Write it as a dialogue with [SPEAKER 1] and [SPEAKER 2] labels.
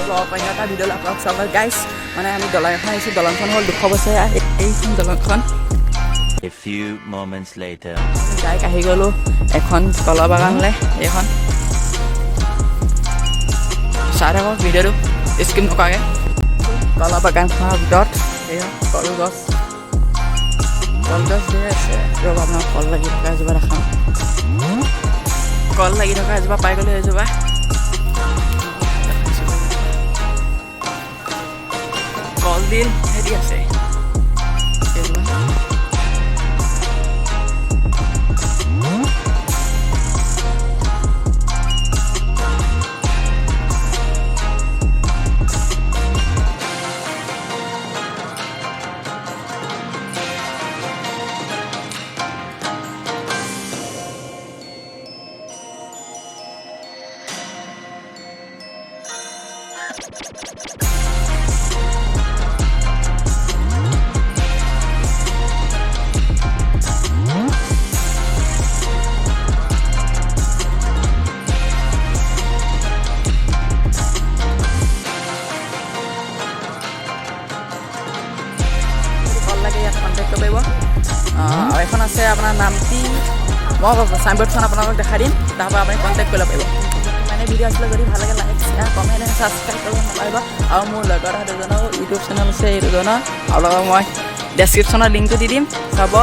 [SPEAKER 1] ল'ব পাৰিম এটা ভিডিঅ' আপোনালোক চাব গাইছ মানে আমি দলং এখন আহিছোঁ দলংখন হ'ল 200 বছৰীয়া এইখন দলংখন
[SPEAKER 2] A few moments later.
[SPEAKER 1] Direct আহি গ'লোঁ এখন কলৰ বাগানলৈ এইখন চাই থাকক ভিডিঅ'টো স্কিপ নকৰাকৈ কলৰ বাগানখনৰ ভিতৰত এইখন কলগছ ধেৰ আছে ৰ'ব আপোনাৰ কল লাগি থকা এজোপা দেখাম কল লাগি থকা এজোপা পাই গ'লে এজোপা কলডিল হেৰি আছে এজোপা কণ্টেক্ট কৰিব আৰু এখন আছে আপোনাৰ নামটি মই চাইনবোৰ্ডখন আপোনালোকক দেখাই দিম তাৰপৰা আপুনি কণ্টেক্ট কৰিব পাৰিব মানে ভিডিঅ' আছিলে যদি ভাল লাগে like share comment and subscribe কৰিব নাপাৰিব আৰু মোৰ লগৰ দুজনৰ ইউটিউব চেনেল আছে এই দুজনৰ আৰু লগত মই ডেছক্ৰিপশ্যনৰ লিংকটো দি দিম চাব